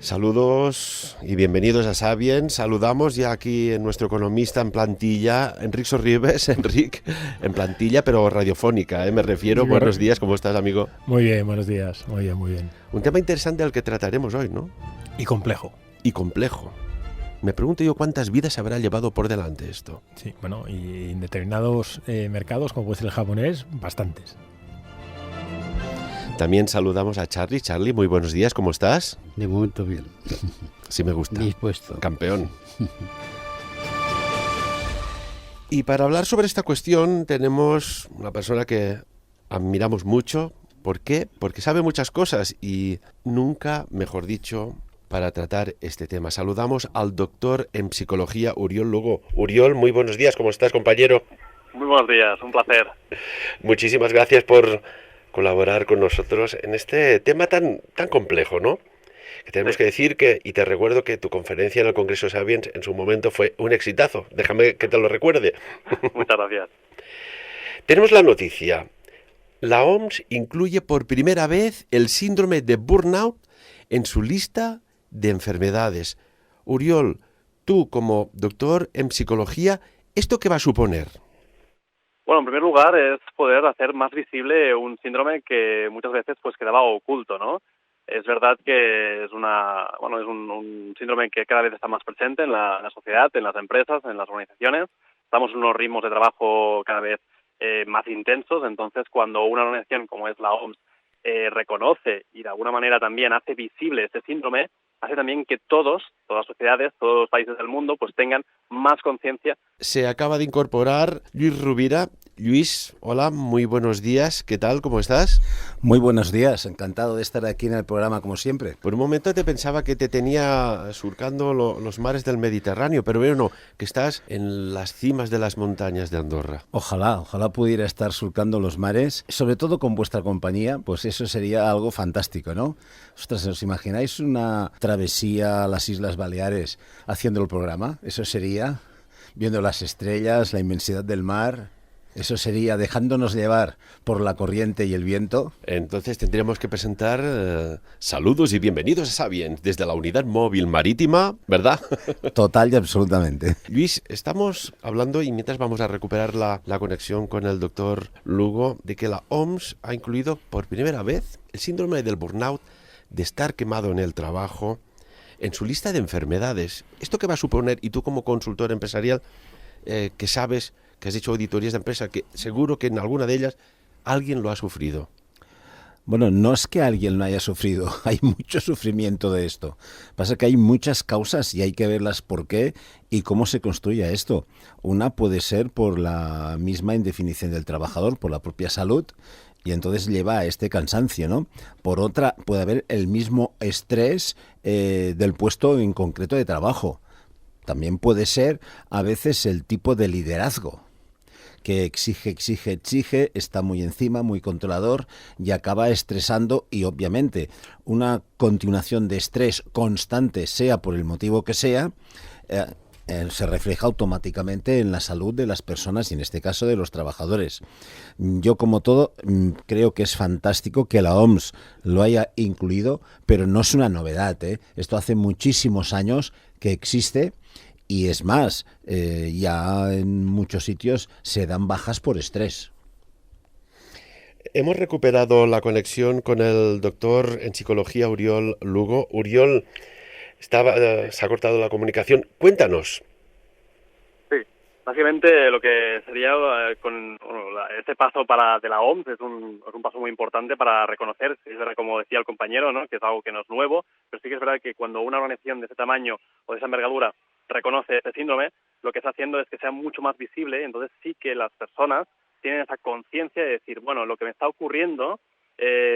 Saludos y bienvenidos a Sapiens. Saludamos ya aquí en nuestro economista en plantilla, Enric Sorribes. Enric, en plantilla pero radiofónica, me refiero. Sí, Buenos días, ¿cómo estás, amigo? Muy bien, buenos días. Muy bien, muy bien. Un tema interesante al que trataremos hoy, ¿no? Y complejo. Y complejo. Me pregunto yo cuántas vidas habrá llevado por delante esto. Sí, bueno, y en determinados mercados, como puede ser el japonés, bastantes. También saludamos a Charlie. Charlie, muy buenos días, ¿cómo estás? De momento bien. Sí me gusta. Dispuesto. Campeón. Y para hablar sobre esta cuestión tenemos una persona que admiramos mucho. ¿Por qué? Porque sabe muchas cosas y nunca, mejor dicho, para tratar este tema. Saludamos al doctor en psicología, Uriol Lugo. Uriol, muy buenos días, ¿cómo estás, compañero? Muy buenos días, un placer. Muchísimas gracias por colaborar con nosotros en este tema tan complejo, ¿no? Que tenemos que decir que, y te recuerdo que tu conferencia en el Congreso Sapiens en su momento fue un exitazo. Déjame que te lo recuerde. Muchas gracias. Tenemos la noticia. La OMS incluye por primera vez el síndrome de burnout en su lista de enfermedades. Uriol, tú como doctor en psicología, ¿esto qué va a suponer? Bueno, en primer lugar es poder hacer más visible un síndrome que muchas veces pues quedaba oculto, ¿no? Es verdad que es un síndrome que cada vez está más presente en la sociedad, en las empresas, en las organizaciones. Estamos en unos ritmos de trabajo cada vez más intensos, entonces cuando una organización como es la OMS reconoce y de alguna manera también hace visible este síndrome, hace también que todas las sociedades, todos los países del mundo, pues tengan más conciencia. Se acaba de incorporar Lluís Rovira. Lluís, hola, muy buenos días. ¿Qué tal? ¿Cómo estás? Muy buenos días, encantado de estar aquí en el programa como siempre. Por un momento te pensaba que te tenía surcando los mares del Mediterráneo, pero veo no, que estás en las cimas de las montañas de Andorra. Ojalá pudiera estar surcando los mares, sobre todo con vuestra compañía, pues eso sería algo fantástico, ¿no? Ostras, ¿os imagináis una travesía a las Islas Baleares haciendo el programa? Eso sería, viendo las estrellas, la inmensidad del mar. Eso sería dejándonos llevar por la corriente y el viento. Entonces tendríamos que presentar saludos y bienvenidos a Sapiens desde la unidad móvil marítima, ¿verdad? Total y absolutamente. Lluís, estamos hablando, y mientras vamos a recuperar la conexión con el doctor Lugo, de que la OMS ha incluido por primera vez el síndrome del burnout, de estar quemado en el trabajo, en su lista de enfermedades. ¿Esto qué va a suponer? Y tú como consultor empresarial, que sabes, que has hecho auditorías de empresa, que seguro que en alguna de ellas alguien lo ha sufrido. Bueno, no es que alguien lo haya sufrido, hay mucho sufrimiento de esto. Pasa que hay muchas causas y hay que verlas por qué y cómo se construye esto. Una puede ser por la misma indefinición del trabajador, por la propia salud, y entonces lleva a este cansancio, ¿no? Por otra, puede haber el mismo estrés del puesto en concreto de trabajo. También puede ser a veces el tipo de liderazgo, que exige, está muy encima, muy controlador y acaba estresando, y obviamente una continuación de estrés constante, sea por el motivo que sea, se refleja automáticamente en la salud de las personas y en este caso de los trabajadores. Yo, como todo, creo que es fantástico que la OMS lo haya incluido, pero no es una novedad, ¿eh? Esto hace muchísimos años que existe. Y es más, ya en muchos sitios se dan bajas por estrés. Hemos recuperado la conexión con el doctor en psicología Uriol Lugo. Uriol, se ha cortado la comunicación. Cuéntanos. Sí, básicamente lo que sería este paso de la OMS es un paso muy importante para reconocer, como decía el compañero, ¿no? Que es algo que no es nuevo, pero sí que es verdad que cuando una organización de ese tamaño o de esa envergadura reconoce este síndrome, lo que está haciendo es que sea mucho más visible, entonces sí que las personas tienen esa conciencia de decir, bueno, lo que me está ocurriendo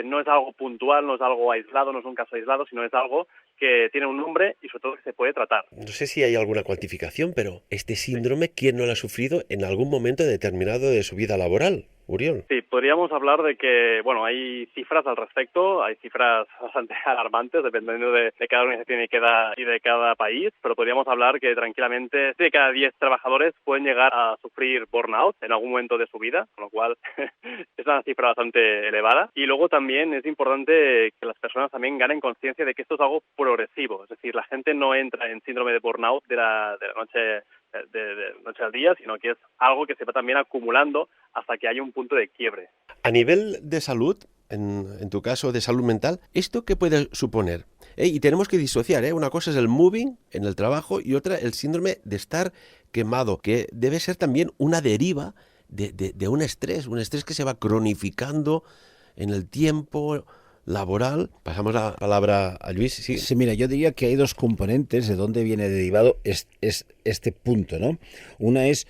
no es algo puntual, no es algo aislado, no es un caso aislado, sino es algo que tiene un nombre y sobre todo que se puede tratar. No sé si hay alguna cuantificación, pero este síndrome, ¿quién no lo ha sufrido en algún momento determinado de su vida laboral? Uriol. Sí, podríamos hablar de que, bueno, hay cifras al respecto, hay cifras bastante alarmantes dependiendo de cada organización y de cada país, pero podríamos hablar que tranquilamente 7 de cada 10 trabajadores pueden llegar a sufrir burnout en algún momento de su vida, con lo cual es una cifra bastante elevada. Y luego también es importante que las personas también ganen conciencia de que esto es algo progresivo, es decir, la gente no entra en síndrome de burnout de la noche al día, sino que es algo que se va también acumulando hasta que haya un punto de quiebre. A nivel de salud, en tu caso de salud mental, ¿esto qué puede suponer? Y tenemos que disociar, una cosa es el moving en el trabajo y otra el síndrome de estar quemado, que debe ser también una deriva de un estrés que se va cronificando en el tiempo laboral. Pasamos la palabra a Luis. Sí, mira, yo diría que hay dos componentes de dónde viene derivado este punto, ¿no? Una es,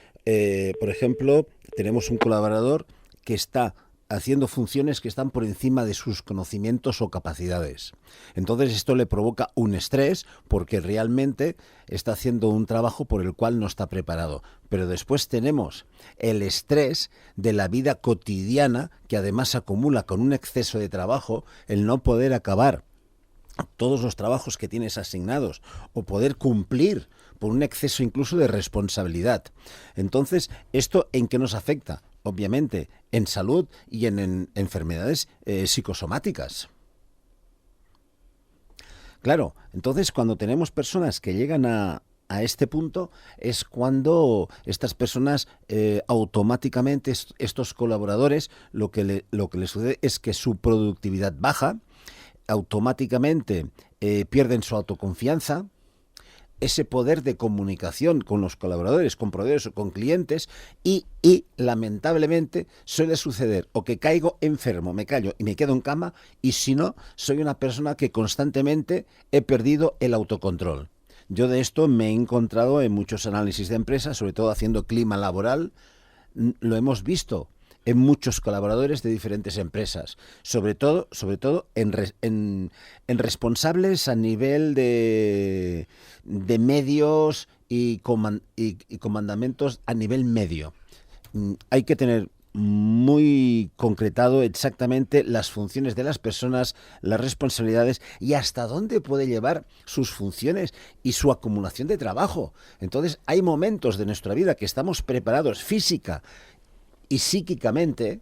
por ejemplo, tenemos un colaborador que está haciendo funciones que están por encima de sus conocimientos o capacidades. Entonces esto le provoca un estrés porque realmente está haciendo un trabajo por el cual no está preparado. Pero después tenemos el estrés de la vida cotidiana que además acumula con un exceso de trabajo, el no poder acabar todos los trabajos que tienes asignados o poder cumplir por un exceso incluso de responsabilidad. Entonces, ¿esto en qué nos afecta? Obviamente, en salud y en enfermedades psicosomáticas. Claro, entonces cuando tenemos personas que llegan a este punto es cuando estas personas automáticamente, estos colaboradores, lo que les sucede es que su productividad baja, automáticamente pierden su autoconfianza, ese poder de comunicación con los colaboradores, con proveedores o con clientes y lamentablemente suele suceder o que caigo enfermo, me callo y me quedo en cama y si no, soy una persona que constantemente he perdido el autocontrol. Yo de esto me he encontrado en muchos análisis de empresas, sobre todo haciendo clima laboral, lo hemos visto en muchos colaboradores de diferentes empresas, sobre todo en responsables a nivel de medios y comandamentos a nivel medio. Hay que tener muy concretado exactamente las funciones de las personas, las responsabilidades y hasta dónde puede llevar sus funciones y su acumulación de trabajo. Entonces, hay momentos de nuestra vida que estamos preparados física y psíquicamente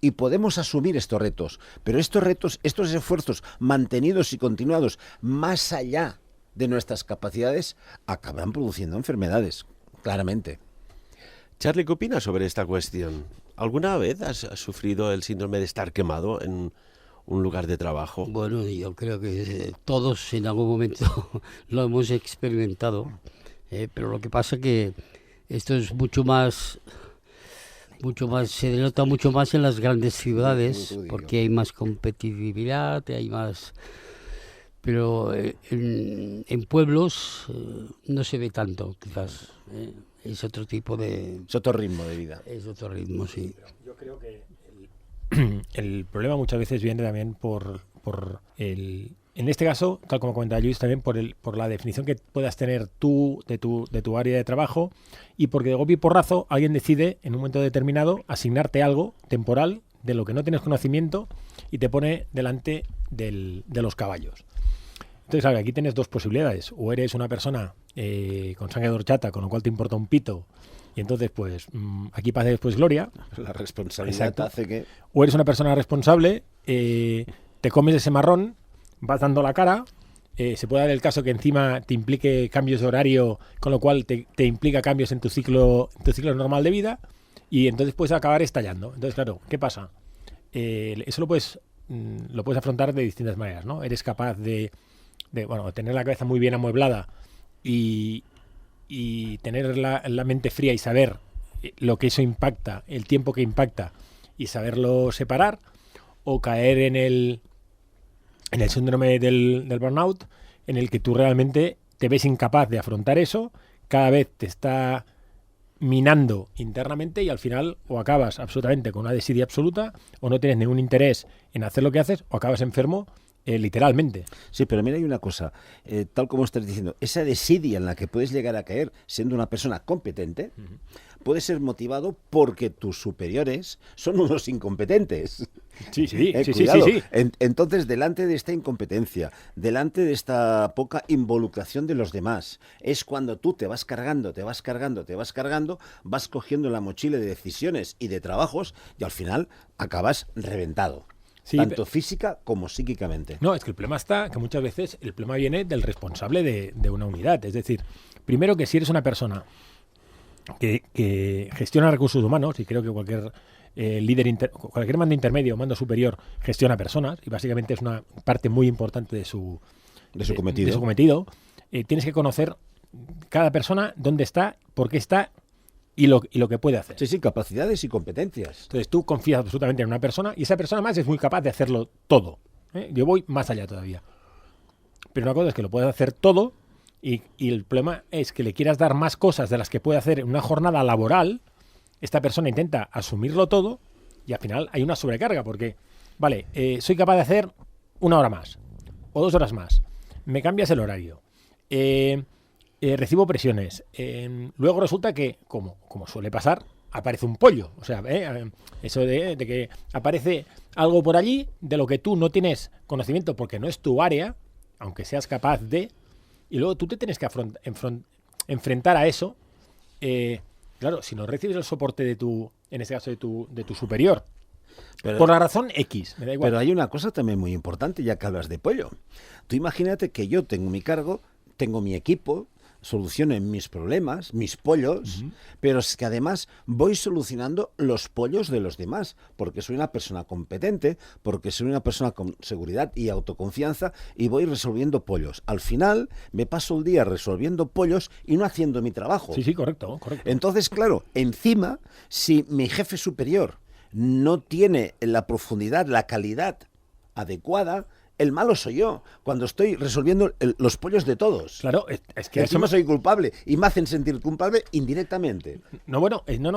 y podemos asumir estos retos, pero estos retos, estos esfuerzos mantenidos y continuados más allá de nuestras capacidades acabarán produciendo enfermedades, claramente. Charlie, ¿qué opinas sobre esta cuestión? ¿Alguna vez has sufrido el síndrome de estar quemado en un lugar de trabajo? Bueno, yo creo que todos en algún momento lo hemos experimentado, pero lo que pasa es que esto es mucho más, se denota mucho más en las grandes ciudades, porque hay más competitividad, hay más... Pero en pueblos no se ve tanto, quizás. Es otro tipo de... Es otro ritmo de vida. Es otro ritmo, sí. Yo creo que el problema muchas veces viene también por el... En este caso, tal como comentaba Luis, también por la definición que puedas tener tú de tu área de trabajo y porque de golpe y porrazo alguien decide en un momento determinado asignarte algo temporal de lo que no tienes conocimiento y te pone delante de los caballos. Entonces, claro, aquí tienes dos posibilidades. O eres una persona con sangre de horchata, con lo cual te importa un pito, y entonces, pues, aquí pasa después gloria. La responsabilidad hace que... O eres una persona responsable, te comes ese marrón, vas dando la cara, se puede dar el caso que encima te implique cambios de horario, con lo cual te implica cambios en tu ciclo normal de vida, y entonces puedes acabar estallando. Entonces, claro, ¿qué pasa? Eso lo puedes afrontar de distintas maneras, ¿no? Eres capaz de tener la cabeza muy bien amueblada y tener la mente fría y saber lo que eso impacta, el tiempo que impacta y saberlo separar, o caer en el síndrome del burnout, en el que tú realmente te ves incapaz de afrontar eso, cada vez te está minando internamente y al final o acabas absolutamente con una desidia absoluta o no tienes ningún interés en hacer lo que haces o acabas enfermo literalmente. Sí, pero mira, hay una cosa, tal como estás diciendo, esa desidia en la que puedes llegar a caer siendo una persona competente, puede ser motivado porque tus superiores son unos incompetentes. Sí, sí, sí, Cuidado. sí. Entonces, delante de esta incompetencia, delante de esta poca involucración de los demás, es cuando tú te vas cargando, vas cogiendo la mochila de decisiones y de trabajos y al final acabas reventado. Sí, tanto física como psíquicamente. No, es que el problema está que muchas veces el problema viene del responsable de una unidad. Es decir, primero que si eres una persona que gestiona recursos humanos, y creo que cualquier cualquier mando intermedio o mando superior gestiona personas, y básicamente es una parte muy importante de su cometido, tienes que conocer cada persona dónde está, por qué está y lo que puede hacer. Sí, capacidades y competencias. Entonces tú confías absolutamente en una persona y esa persona más es muy capaz de hacerlo todo. Yo voy más allá todavía. Pero una cosa es que lo puedes hacer todo y el problema es que le quieras dar más cosas de las que puede hacer en una jornada laboral. Esta persona intenta asumirlo todo y al final hay una sobrecarga porque, vale, soy capaz de hacer 1 hora más o 2 horas más. Me cambias el horario. Recibo presiones. Luego resulta que, como suele pasar, aparece un pollo. O sea, eso de que aparece algo por allí de lo que tú no tienes conocimiento porque no es tu área, aunque seas capaz de, y luego tú te tienes que enfrentar a eso. Claro, si no recibes el soporte en este caso de tu superior, por la razón X, me da igual. Pero hay una cosa también muy importante, ya que hablas de pollo. Tú imagínate que yo tengo mi cargo, tengo mi equipo, solucionen mis problemas, mis pollos, pero es que además voy solucionando los pollos de los demás, porque soy una persona competente, porque soy una persona con seguridad y autoconfianza y voy resolviendo pollos. Al final me paso el día resolviendo pollos y no haciendo mi trabajo. Sí, correcto. Entonces, claro, encima, si mi jefe superior no tiene la profundidad, la calidad adecuada, el malo soy yo, cuando estoy resolviendo los pollos de todos. Claro, es que encima soy culpable y me hacen sentir culpable indirectamente.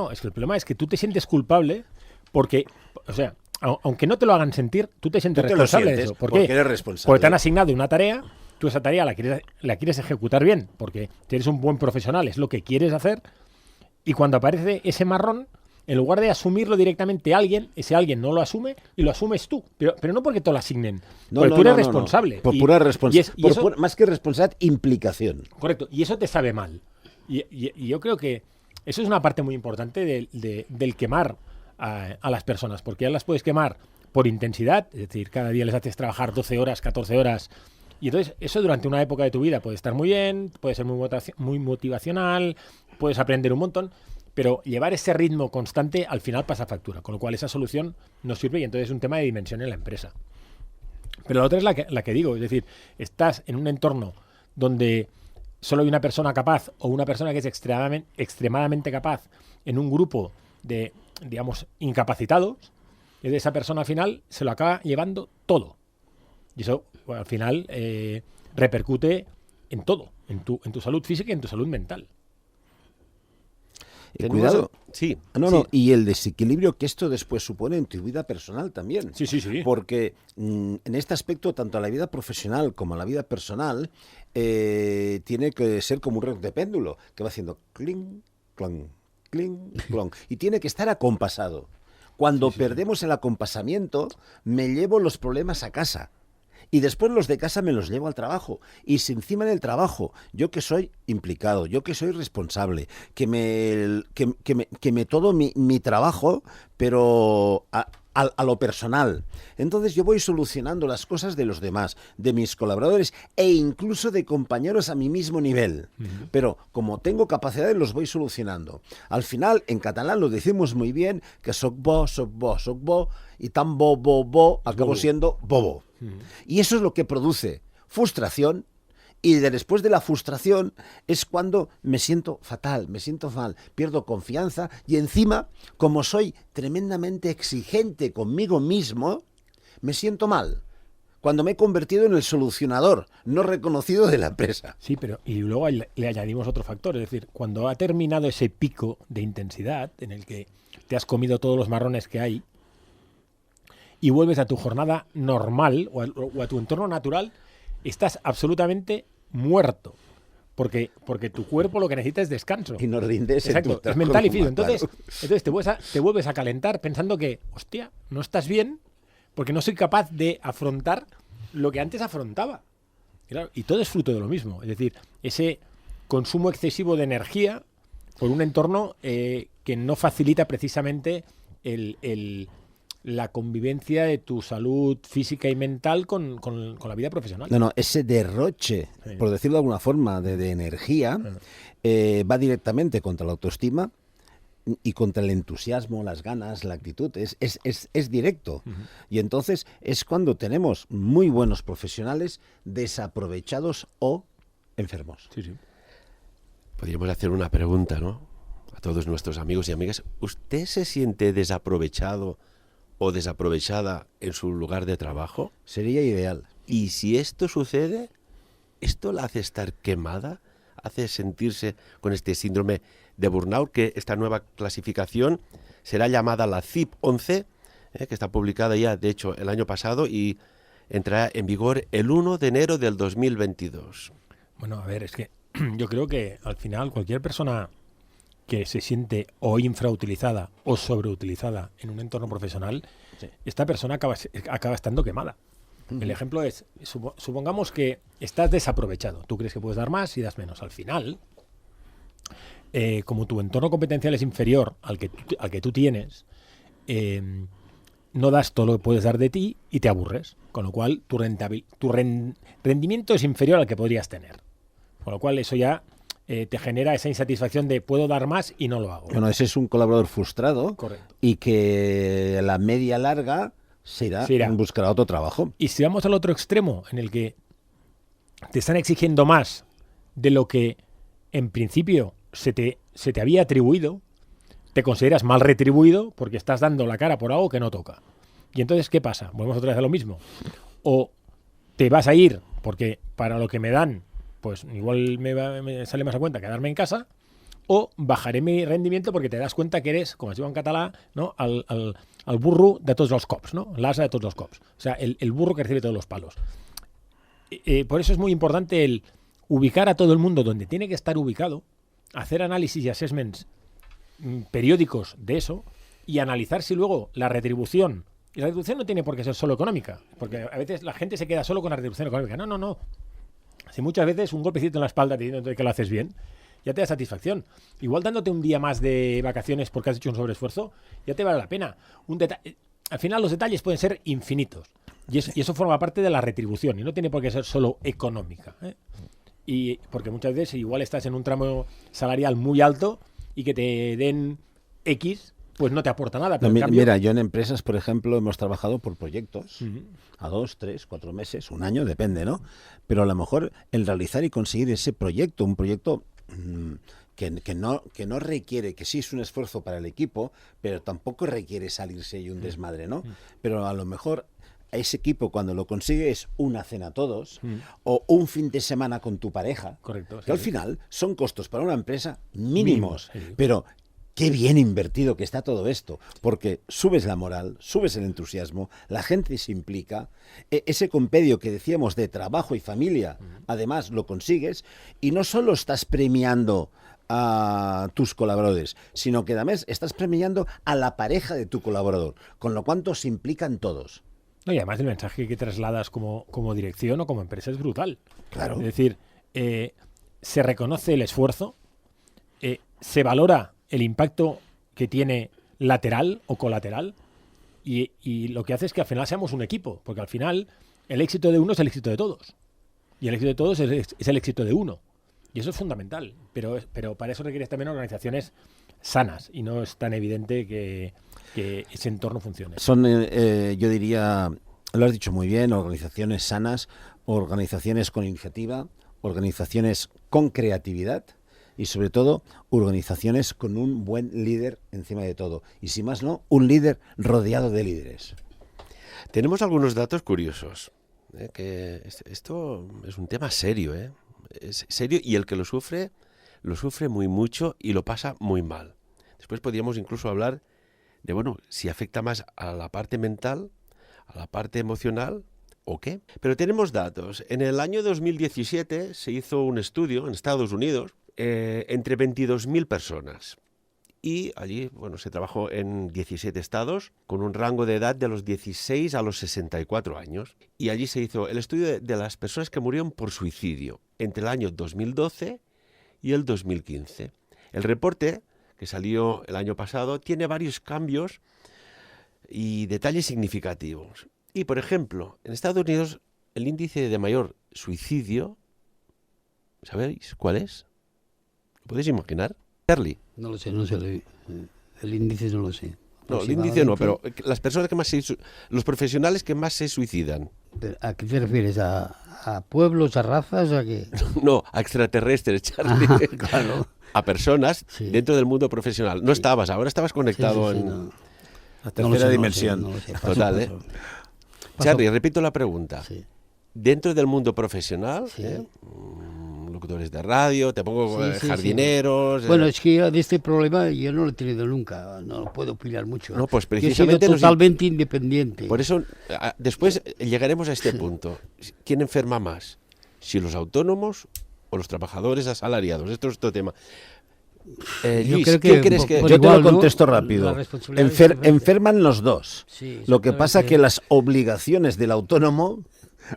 Es que el problema es que tú te sientes culpable porque, o sea, aunque no te lo hagan sentir, tú te sientes responsable de eso. ¿Por qué? Porque eres responsable. Porque te han asignado una tarea, tú esa tarea la quieres ejecutar bien, porque eres un buen profesional, es lo que quieres hacer, y cuando aparece ese marrón, en lugar de asumirlo directamente ese alguien no lo asume y lo asumes tú. Pero no porque te lo asignen, porque tú eres responsable. Por pura responsabilidad. Más que responsabilidad, implicación. Correcto, y eso te sabe mal. Y yo creo que eso es una parte muy importante del quemar a las personas, porque ya las puedes quemar por intensidad, es decir, cada día les haces trabajar 12 horas, 14 horas, y entonces eso durante una época de tu vida puede estar muy bien, puede ser muy motivacional, puedes aprender un montón, pero llevar ese ritmo constante al final pasa factura, con lo cual esa solución no sirve y entonces es un tema de dimensión en la empresa. Pero la otra es la que digo, es decir, estás en un entorno donde solo hay una persona capaz o una persona que es extremadamente capaz en un grupo de, digamos, incapacitados, y de esa persona al final se lo acaba llevando todo. Y eso al final repercute en todo, en tu salud física y en tu salud mental. Cuidado. Sí. No, y el desequilibrio que esto después supone en tu vida personal también. Sí. Porque en este aspecto, tanto la vida profesional como la vida personal, tiene que ser como un reloj de péndulo, que va haciendo cling, clon, cling, clon. Y tiene que estar acompasado. Cuando perdemos el acompasamiento, me llevo los problemas a casa. Y después los de casa me los llevo al trabajo. Y si encima del trabajo, yo que soy implicado, yo que soy responsable, que me todo mi trabajo, pero a lo personal. Entonces yo voy solucionando las cosas de los demás, de mis colaboradores e incluso de compañeros a mi mismo nivel. Pero como tengo capacidades, los voy solucionando. Al final, en catalán lo decimos muy bien, que soc bo, y tan bo, acabo siendo bobo. Y eso es lo que produce frustración, y después de la frustración es cuando me siento fatal, me siento mal, pierdo confianza y encima, como soy tremendamente exigente conmigo mismo, me siento mal. Cuando me he convertido en el solucionador no reconocido de la empresa. Sí, pero y luego le añadimos otro factor, es decir, cuando ha terminado ese pico de intensidad en el que te has comido todos los marrones que hay, y vuelves a tu jornada normal o a tu entorno natural, estás absolutamente muerto. porque tu cuerpo lo que necesita es descanso. Y no rindes. Exacto, es mental y físico. Entonces te vuelves a calentar pensando que, hostia, no estás bien porque no soy capaz de afrontar lo que antes afrontaba. Y, claro, y todo es fruto de lo mismo. Es decir, ese consumo excesivo de energía por un entorno que no facilita precisamente la convivencia de tu salud física y mental con la vida profesional. No, ese derroche, Sí. por decirlo de alguna forma, de energía, va directamente contra la autoestima y contra el entusiasmo, las ganas, la actitud. Es directo. Y entonces es cuando tenemos muy buenos profesionales desaprovechados o enfermos. Sí, sí. Podríamos hacer una pregunta, ¿no? A todos nuestros amigos y amigas. ¿Usted se siente desaprovechado o desaprovechada en su lugar de trabajo? Sería ideal. Y si esto sucede, ¿esto la hace estar quemada? ¿Hace sentirse con este síndrome de burnout? Que esta nueva clasificación será llamada la CIP-11, que está publicada ya, de hecho, el año pasado y entrará en vigor el 1 de enero del 2022. Bueno, a ver, es que yo creo que al final cualquier persona que se siente o infrautilizada o sobreutilizada en un entorno profesional, Sí. esta persona acaba estando quemada. El ejemplo es, supongamos que estás desaprovechado. Tú crees que puedes dar más y das menos. Al final, como tu entorno competencial es inferior al que tú tienes, no das todo lo que puedes dar de ti y te aburres. Con lo cual, tu rendimiento es inferior al que podrías tener. Con lo cual, eso ya te genera esa insatisfacción de puedo dar más y no lo hago. Bueno, ese es un colaborador frustrado. Correcto. Y que a la media larga se irá. Buscará otro trabajo. Y si vamos al otro extremo, en el que te están exigiendo más de lo que en principio se te había atribuido, te consideras mal retribuido porque estás dando la cara por algo que no toca. Y entonces, ¿qué pasa? Volvemos otra vez a lo mismo. O te vas a ir porque para lo que me dan, pues igual me sale más a cuenta quedarme en casa, o bajaré mi rendimiento porque te das cuenta que eres, com es diu en català, no? el burro de tots els cops, ¿no? L'asa de tots els cops. O sea, el burro que recibe todos los palos. Por eso es muy importante el ubicar a todo el mundo donde tiene que estar ubicado, hacer análisis y assessments periódicos de eso y analizar si luego la retribución, y la retribución no tiene por qué ser solo económica, porque a veces la gente se queda solo con la retribución económica. No. Si muchas veces un golpecito en la espalda te diciendo que lo haces bien, ya te da satisfacción. Igual dándote un día más de vacaciones porque has hecho un sobreesfuerzo, ya te vale la pena. Al final los detalles pueden ser infinitos. Y eso forma parte de la retribución y no tiene por qué ser solo económica. Y porque muchas veces igual estás en un tramo salarial muy alto y que te den X, pues no te aporta nada. Pero Mira, yo en empresas, por ejemplo, hemos trabajado por proyectos a 2, 3, 4 meses, un año, depende, ¿no? Pero a lo mejor el realizar y conseguir ese proyecto, un proyecto que no requiere, que sí es un esfuerzo para el equipo, pero tampoco requiere salirse y un desmadre, ¿no? Pero a lo mejor a ese equipo cuando lo consigue es una cena todos o un fin de semana con tu pareja. Correcto. Que al final son costos para una empresa mínimos, Sí. pero qué bien invertido que está todo esto, porque subes la moral, subes el entusiasmo, la gente se implica, ese compendio que decíamos de trabajo y familia, además lo consigues, y no solo estás premiando a tus colaboradores, sino que además estás premiando a la pareja de tu colaborador, con lo cual se implican todos. No, y además el mensaje que trasladas como dirección o como empresa es brutal. Claro. Es decir, se reconoce el esfuerzo, se valora el impacto que tiene lateral o colateral y lo que hace es que al final seamos un equipo, porque al final el éxito de uno es el éxito de todos y el éxito de todos es el éxito de uno y eso es fundamental, pero para eso requieres también organizaciones sanas y no es tan evidente que ese entorno funcione. Son, yo diría, lo has dicho muy bien, organizaciones sanas, organizaciones con iniciativa, organizaciones con creatividad y sobre todo organizaciones con un buen líder encima de todo. Y si más no, un líder rodeado de líderes. Tenemos algunos datos curiosos. Que esto es un tema serio, es serio y el que lo sufre muy mucho y lo pasa muy mal. Después podríamos incluso hablar de, bueno, si afecta más a la parte mental, a la parte emocional o qué. Pero tenemos datos. En el año 2017 se hizo un estudio en Estados Unidos entre 22.000 personas. Y allí, bueno, se trabajó en 17 estados con un rango de edad de los 16 a los 64 años. Y allí se hizo el estudio de las personas que murieron por suicidio entre el año 2012 y el 2015. El reporte, que salió el año pasado, tiene varios cambios y detalles significativos. Y, por ejemplo, en Estados Unidos el índice de mayor suicidio, ¿sabéis cuál es? ¿Lo podéis imaginar? Charlie. No lo sé, no sé. El índice no lo sé. No, el índice no, pero las personas que más los profesionales que más se suicidan. ¿A qué te refieres? ¿A pueblos, a razas, a qué? No, a extraterrestres, Charlie. Claro. A personas Sí. dentro del mundo profesional. No estabas, ahora estabas conectado Sí, en... no. La No lo tercera sé, dimensión. No lo sé. Total, ¿eh? Charlie, repito la pregunta. Sí. Dentro del mundo profesional, Sí. locutores de radio, te pongo Sí, sí, jardineros... Bueno, es que de este problema yo no lo he tenido nunca, no puedo opinar mucho. No, pues Yo he precisamente sido nos- totalmente independiente. Por eso, después llegaremos a este punto. ¿Quién enferma más? ¿Si los autónomos o los trabajadores asalariados? Esto es otro tema. Yo Luis, creo que ¿quién crees que...? por Yo te igual, lo ¿no? contesto La rápido. responsabilidad es diferente. Enferman los dos. Sí, Lo que pasa exactamente. que las obligaciones del autónomo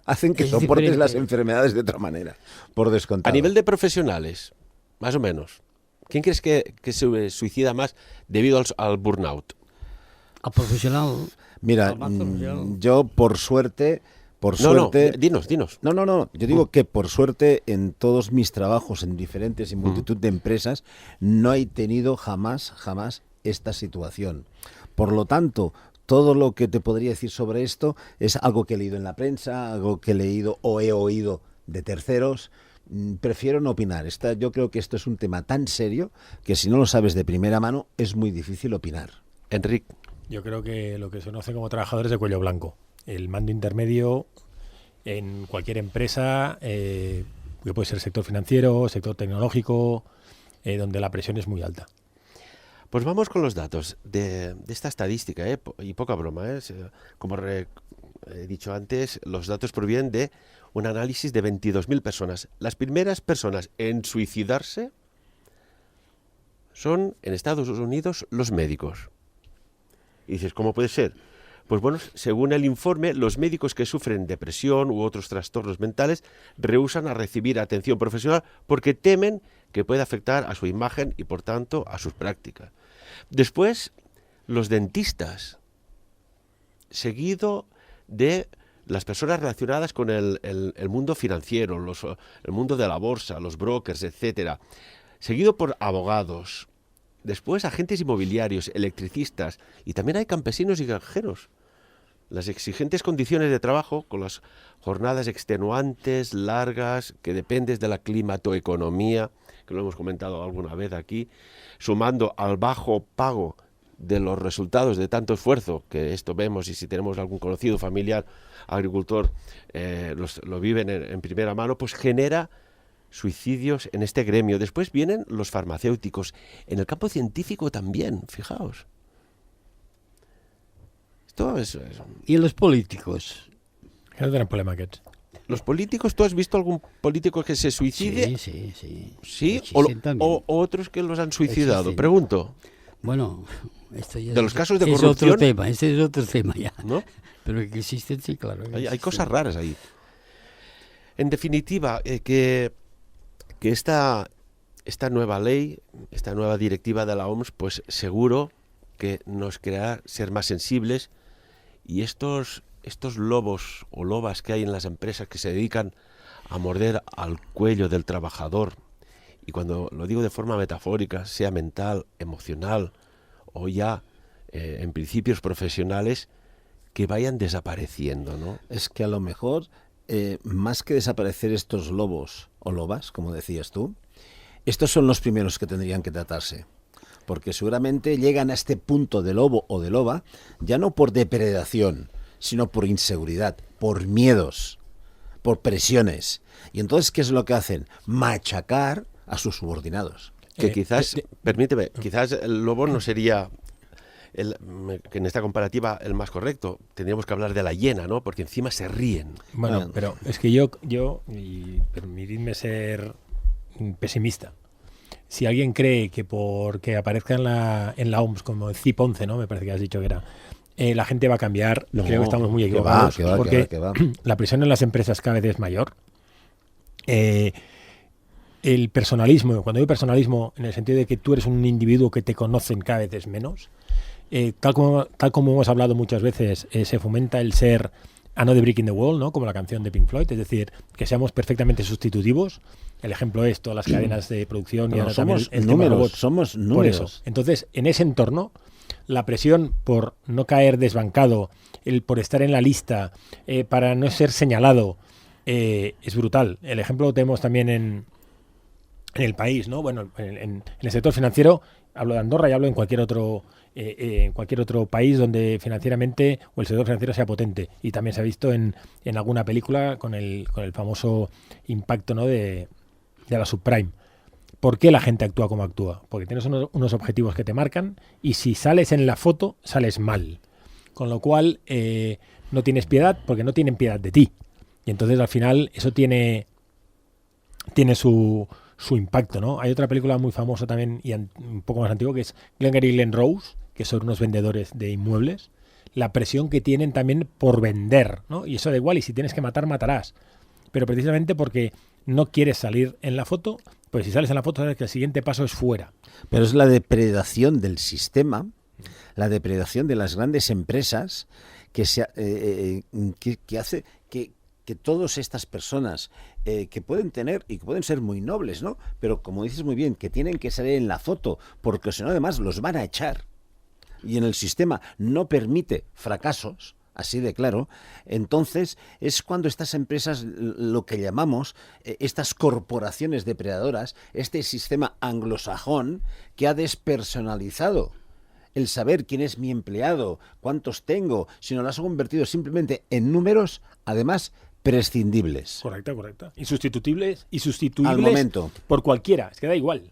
hacen que Es soportes diferente. las enfermedades de otra manera, por A descontado. nivel de profesionales, más o menos, ¿quién crees que se suicida más debido al burnout? A profesional. Mira, Al más profesional. yo por suerte... No, dinos. No. Yo digo que por suerte en todos mis trabajos en diferentes y multitud de empresas no he tenido jamás esta situación. Por lo tanto, todo lo que te podría decir sobre esto es algo que he leído en la prensa, algo que he leído o he oído de terceros. Prefiero no opinar. Yo creo que esto es un tema tan serio que si no lo sabes de primera mano es muy difícil opinar. Enrique. Yo creo que lo que se conoce como trabajadores de cuello blanco. El mando intermedio en cualquier empresa, que puede ser sector financiero, sector tecnológico, donde la presión es muy alta. Pues vamos con los datos de esta estadística, y poca broma. Como he dicho antes, los datos provienen de un análisis de 22.000 personas. Las primeras personas en suicidarse son en Estados Unidos los médicos. Y dices, ¿cómo puede ser? Pues bueno, según el informe, los médicos que sufren depresión u otros trastornos mentales rehúsan a recibir atención profesional porque temen que pueda afectar a su imagen y por tanto a sus prácticas. Después, los dentistas, seguido de las personas relacionadas con el mundo financiero, el mundo de la bolsa, los brokers, etcétera, seguido por abogados. Después, agentes inmobiliarios, electricistas y también hay campesinos y granjeros. Las exigentes condiciones de trabajo, con las jornadas extenuantes, largas, que dependes de la climatoeconomía, que lo hemos comentado alguna vez aquí, sumando al bajo pago de los resultados de tanto esfuerzo, que esto vemos y si tenemos algún conocido familiar agricultor lo viven en primera mano, pues genera suicidios en este gremio. Después vienen los farmacéuticos, en el campo científico también, fijaos. Esto es... ¿Y los políticos? No tenen problema aquests. Los políticos, ¿tú has visto algún político que se suicide? Sí. ¿Sí? Existen también. O otros que los han suicidado? Existen. Pregunto. Bueno, esto ya De los casos de es corrupción, otro tema, este es otro tema ya. ¿no? Pero que existen, sí, claro. que Hay existen. cosas raras ahí. En definitiva, que esta nueva ley, esta nueva directiva de la OMS, pues seguro que nos creará ser más sensibles y estos lobos o lobas que hay en las empresas que se dedican a morder al cuello del trabajador, y cuando lo digo de forma metafórica, sea mental, emocional o ya en principios profesionales, que vayan desapareciendo, ¿no? Es que a lo mejor, más que desaparecer estos lobos o lobas, como decías tú, estos son los primeros que tendrían que tratarse. Porque seguramente llegan a este punto de lobo o de loba, ya no por depredación, sino por inseguridad, por miedos, por presiones. Y entonces, ¿qué es lo que hacen? Machacar a sus subordinados. Que quizás, permíteme, quizás el lobo no sería que en esta comparativa el más correcto, tendríamos que hablar de la hiena, ¿no? Porque encima se ríen. Bueno, pero es que y permitidme ser pesimista. Si alguien cree que porque aparezca en la OMS como el CIP 11, ¿no? Me parece que has dicho que era, la gente va a cambiar, creo que estamos muy equivocados. Porque la presión en las empresas cada vez es mayor. El personalismo, cuando digo personalismo, en el sentido de que tú eres un individuo que te conocen cada vez es menos. Tal como hemos hablado muchas veces, se fomenta el ser Another Brick in the Wall, ¿no? Como la canción de Pink Floyd, es decir, que seamos perfectamente sustitutivos. El ejemplo es todas las cadenas de producción y ahora somos también el números, tema robot. somos números. Por eso. Entonces, en ese entorno, la presión por no caer desbancado, por estar en la lista, para no ser señalado, es brutal. El ejemplo lo tenemos también en el país, ¿no? Bueno, en el sector financiero, hablo de Andorra y hablo en cualquier otro país donde financieramente o el sector financiero sea potente. Y también se ha visto en alguna película con el famoso impacto, ¿no? de la subprime. ¿Por qué la gente actúa como actúa? Porque tienes unos objetivos que te marcan y si sales en la foto, sales mal. Con lo cual, no tienes piedad porque no tienen piedad de ti. Y entonces, al final, eso tiene su impacto, ¿no? Hay otra película muy famosa también y un poco más antigua que es Glengarry Glen Rose, que son unos vendedores de inmuebles. La presión que tienen también por vender, ¿no? Y eso da igual, y si tienes que matar, matarás. Pero precisamente porque no quieres salir en la foto, pues si sales en la foto sabes que el siguiente paso es fuera. Pero es la depredación del sistema, la depredación de las grandes empresas que hace que todas estas personas que pueden tener y que pueden ser muy nobles, ¿no? Pero como dices muy bien, que tienen que salir en la foto, porque si no además los van a echar. Y en el sistema no permite fracasos, así de claro. Entonces es cuando estas empresas, lo que llamamos estas corporaciones depredadoras, este sistema anglosajón que ha despersonalizado el saber quién es mi empleado, cuántos tengo, sino las ha convertido simplemente en números, además prescindibles. Correcto. Y sustituibles al momento por cualquiera. Es que da igual,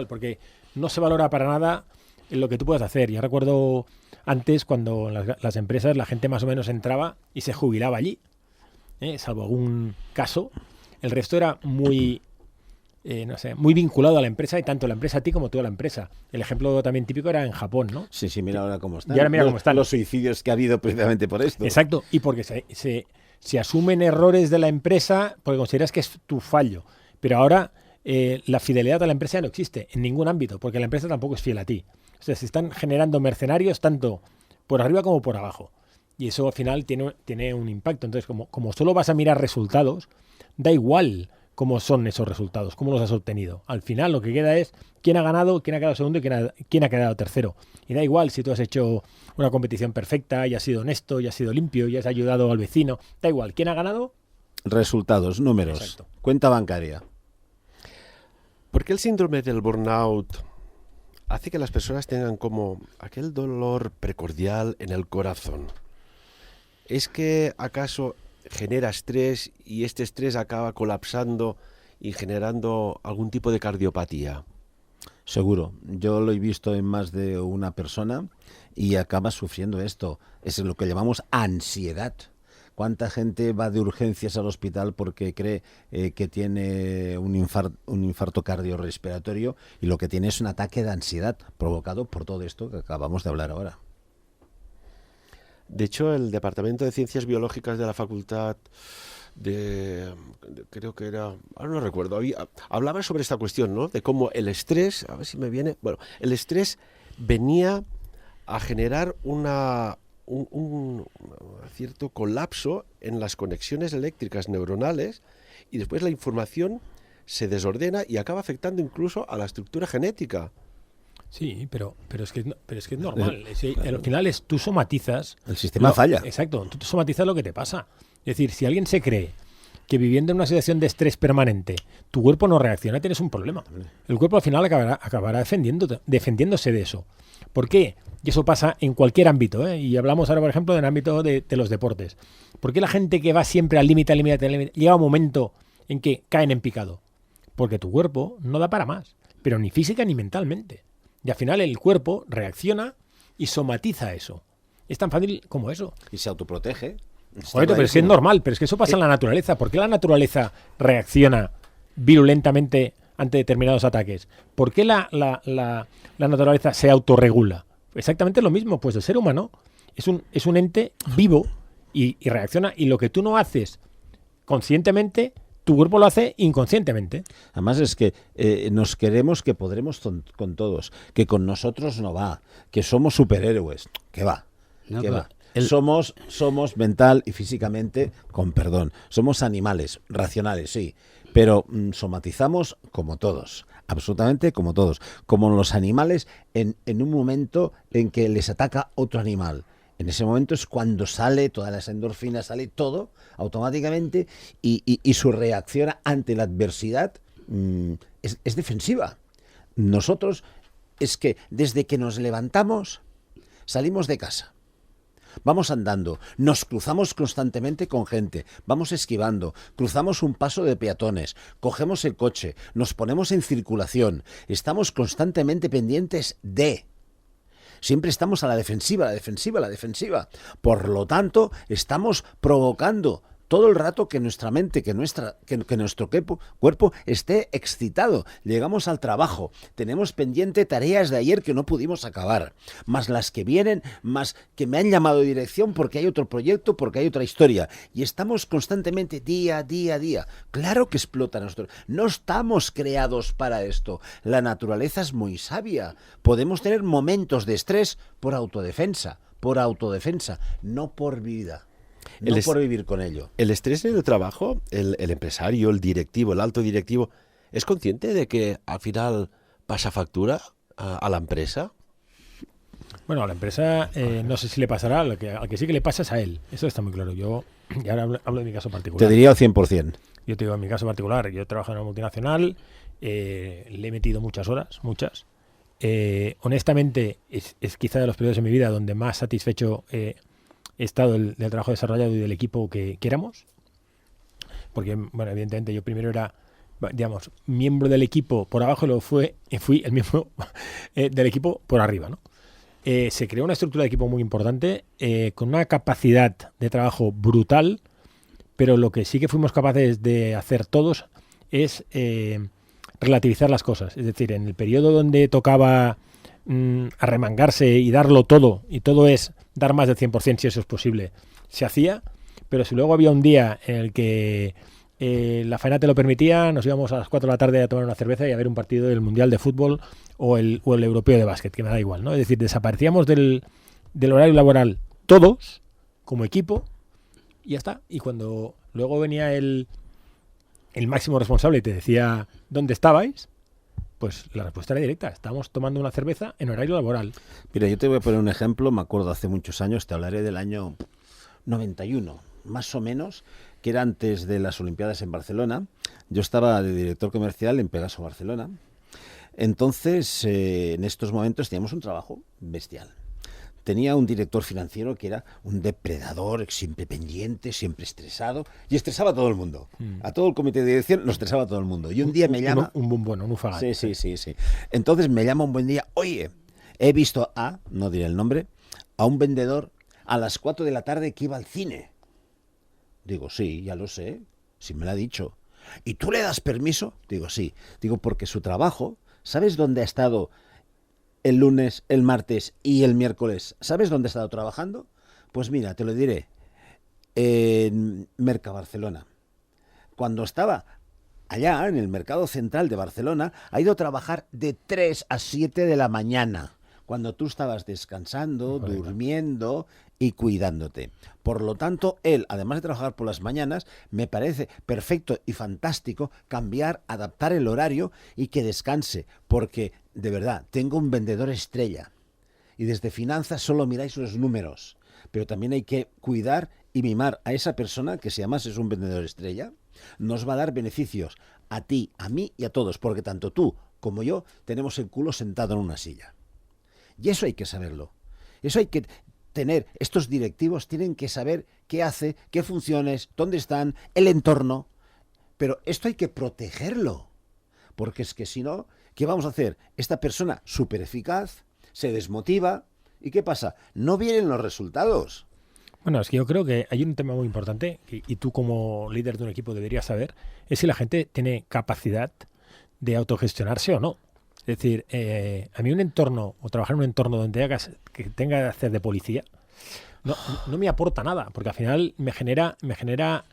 porque no se valora para nada en lo que tú puedas hacer. Yo recuerdo antes cuando en las empresas la gente más o menos entraba y se jubilaba allí, salvo algún caso. El resto era muy vinculado a la empresa y tanto la empresa a ti como tú a la empresa. El ejemplo también típico era en Japón, ¿no? Sí, mira ahora cómo están. Y ahora mira cómo están. Los suicidios que ha habido precisamente por esto. Exacto, y porque se asumen errores de la empresa porque consideras que es tu fallo. Pero ahora la fidelidad a la empresa no existe en ningún ámbito, porque la empresa tampoco es fiel a ti. O sea, se están generando mercenarios tanto por arriba como por abajo. Y eso al final tiene un impacto. Entonces, como solo vas a mirar resultados, da igual cómo son esos resultados, cómo los has obtenido. Al final lo que queda es quién ha ganado, quién ha quedado segundo y quién ha quedado tercero. Y da igual si tú has hecho una competición perfecta y has sido honesto y has sido limpio y has ayudado al vecino. Da igual, ¿quién ha ganado? Resultados, números, exacto. Cuenta bancaria. ¿Por qué el síndrome del burnout hace que las personas tengan como aquel dolor precordial en el corazón? ¿Es que acaso genera estrés y este estrés acaba colapsando y generando algún tipo de cardiopatía? Seguro, yo lo he visto en más de una persona y acaba sufriendo esto. Es lo que llamamos ansiedad. ¿Cuánta gente va de urgencias al hospital porque cree que tiene un infarto cardiorrespiratorio y lo que tiene es un ataque de ansiedad provocado por todo esto que acabamos de hablar ahora? De hecho, el Departamento de Ciencias Biológicas de la Facultad creo que era, ahora no recuerdo, hablaba sobre esta cuestión, ¿no? De cómo el estrés, a ver si me viene, bueno, el estrés venía a generar un cierto colapso en las conexiones eléctricas neuronales y después la información se desordena y acaba afectando incluso a la estructura genética. Sí, pero es que es normal. Al final tú somatizas. El sistema falla. Exacto, tú somatizas lo que te pasa. Es decir, si alguien se cree que viviendo en una situación de estrés permanente tu cuerpo no reacciona, tienes un problema. El cuerpo al final acabará defendiéndose de eso. ¿Por qué? Y eso pasa en cualquier ámbito, ¿eh? Y hablamos ahora, por ejemplo, del ámbito de los deportes. ¿Por qué la gente que va siempre al límite, llega un momento en que caen en picado? Porque tu cuerpo no da para más, pero ni física ni mentalmente. Y al final el cuerpo reacciona y somatiza eso. Es tan fácil como eso. Y se autoprotege. Joder, pero es que es normal, pero es que eso pasa en la naturaleza. ¿Por qué la naturaleza reacciona virulentamente ante determinados ataques? ¿Por qué la naturaleza se autorregula? Exactamente lo mismo, pues el ser humano es un ente vivo y reacciona, y lo que tú no haces conscientemente, tu cuerpo lo hace inconscientemente. Además es que nos queremos que podremos con todos, que con nosotros no va, que somos superhéroes, que va, No, que pero va. Somos mental y físicamente, con perdón, somos animales, racionales, sí, pero somatizamos como todos, absolutamente como todos, como los animales en un momento en que les ataca otro animal. En ese momento es cuando sale todas las endorfinas, sale todo automáticamente y su reacción ante la adversidad es defensiva. Nosotros es que desde que nos levantamos salimos de casa. Vamos andando, nos cruzamos constantemente con gente, vamos esquivando, cruzamos un paso de peatones, cogemos el coche, nos ponemos en circulación, estamos constantemente pendientes de... Siempre estamos a la defensiva, la defensiva, la defensiva. Por lo tanto, estamos provocando todo el rato que nuestra mente, que nuestro cuerpo esté excitado. Llegamos al trabajo, tenemos pendiente tareas de ayer que no pudimos acabar, más las que vienen, más que me han llamado de dirección porque hay otro proyecto, porque hay otra historia. Y estamos constantemente día a día. Claro que explota nuestro... No estamos creados para esto. La naturaleza es muy sabia. Podemos tener momentos de estrés por autodefensa, no por vida. No por vivir con ello. El estrés en el trabajo, el empresario, el directivo, el alto directivo, ¿es consciente de que al final pasa factura a la empresa? Bueno, a la empresa no sé si le pasará, al que sí que le pasa es a él. Eso está muy claro. Yo, y ahora hablo de mi caso particular. Te diría al 100%. Yo te digo, en mi caso particular, yo trabajo en una multinacional, le he metido muchas horas, muchas. Honestamente, es quizá de los periodos de mi vida donde más satisfecho he estado del trabajo desarrollado y del equipo que éramos. Porque, bueno, evidentemente yo primero era, digamos, miembro del equipo por abajo y fui el miembro del equipo por arriba, ¿no? Se creó una estructura de equipo muy importante, con una capacidad de trabajo brutal, pero lo que sí que fuimos capaces de hacer todos es relativizar las cosas. Es decir, en el periodo donde tocaba arremangarse y darlo todo, y todo es dar más del 100% si eso es posible, se hacía, pero si luego había un día en el que la faena te lo permitía, nos íbamos a las 4 de la tarde a tomar una cerveza y a ver un partido del Mundial de Fútbol o el Europeo de Básquet, que me da igual, ¿no? Es decir, desaparecíamos del horario laboral todos, como equipo, y ya está. Y cuando luego venía el máximo responsable y te decía ¿dónde estabais? Pues la respuesta era directa. Estábamos tomando una cerveza en horario laboral. Mira, yo te voy a poner un ejemplo. Me acuerdo hace muchos años, te hablaré del año 91, más o menos, que era antes de las Olimpiadas en Barcelona. Yo estaba de director comercial en Pegaso Barcelona. Entonces, en estos momentos teníamos un trabajo bestial. Tenía un director financiero que era un depredador, siempre pendiente, siempre estresado, y estresaba a todo el mundo. A todo el comité de dirección lo estresaba a todo el mundo. Y un día me llama... Un bombón, un ufagán. Sí. Entonces me llama un buen día, oye, he visto no diré el nombre, a un vendedor a las 4 de la tarde que iba al cine. Digo, sí, ya lo sé, sí me lo ha dicho. ¿Y tú le das permiso? Digo, sí. Digo, porque su trabajo, ¿sabes dónde ha estado el lunes, el martes y el miércoles? ¿Sabes dónde he estado trabajando? Pues mira, te lo diré. En Merca Barcelona. Cuando estaba allá en el mercado central de Barcelona, ha ido a trabajar de 3 a 7 de la mañana, cuando tú estabas descansando, durmiendo y cuidándote. Por lo tanto, él, además de trabajar por las mañanas, me parece perfecto y fantástico cambiar, adaptar el horario y que descanse, porque, de verdad, tengo un vendedor estrella. Y desde finanzas solo miráis los números, pero también hay que cuidar y mimar a esa persona que, si además es un vendedor estrella, nos va a dar beneficios a ti, a mí y a todos, porque tanto tú como yo tenemos el culo sentado en una silla. Y eso hay que saberlo. Eso hay que tener. Estos directivos tienen que saber qué hace, qué funciones, dónde están, el entorno. Pero esto hay que protegerlo. Porque es que si no, ¿qué vamos a hacer? Esta persona súper eficaz se desmotiva ¿Y qué pasa? No vienen los resultados. Bueno, es que yo creo que hay un tema muy importante y tú como líder de un equipo deberías saber, es si la gente tiene capacidad de autogestionarse o no. Es decir, a mí un entorno, o trabajar en un entorno donde que tenga que hacer de policía, no me aporta nada, porque al final me genera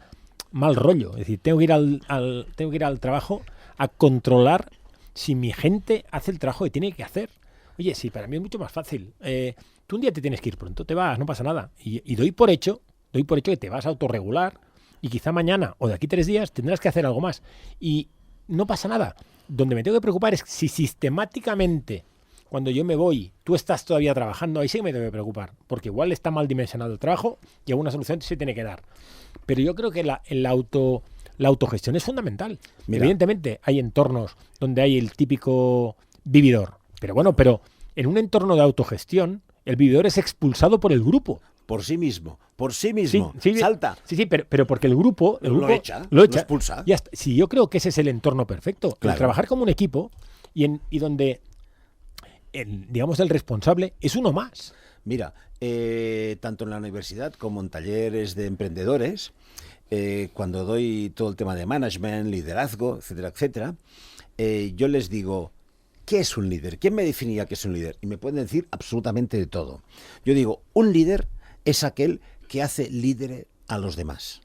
mal rollo. Es decir, tengo que ir al trabajo a controlar si mi gente hace el trabajo que tiene que hacer. Oye, sí, para mí es mucho más fácil. Tú un día te tienes que ir pronto, te vas, no pasa nada. Y doy por hecho que te vas a autorregular y quizá mañana o de aquí 3 días tendrás que hacer algo más. Y no pasa nada. Donde me tengo que preocupar es si sistemáticamente, cuando yo me voy, tú estás todavía trabajando, ahí sí me tengo que preocupar, porque igual está mal dimensionado el trabajo y alguna solución se tiene que dar. Pero yo creo que la autogestión es fundamental. Mira. Evidentemente hay entornos donde hay el típico vividor, pero en un entorno de autogestión, el vividor es expulsado por el grupo. Por sí mismo, Sí, salta. Sí, pero porque el grupo Lo echa, lo lo expulsa. Ya está. Sí, yo creo que ese es el entorno perfecto. Claro. El trabajar como un equipo y donde, digamos, el responsable es uno más. Mira, tanto en la universidad como en talleres de emprendedores, cuando doy todo el tema de management, liderazgo, etcétera, etcétera, yo les digo, ¿qué es un líder? ¿Quién me definía qué es un líder? Y me pueden decir absolutamente de todo. Yo digo, un líder es aquel que hace líder a los demás.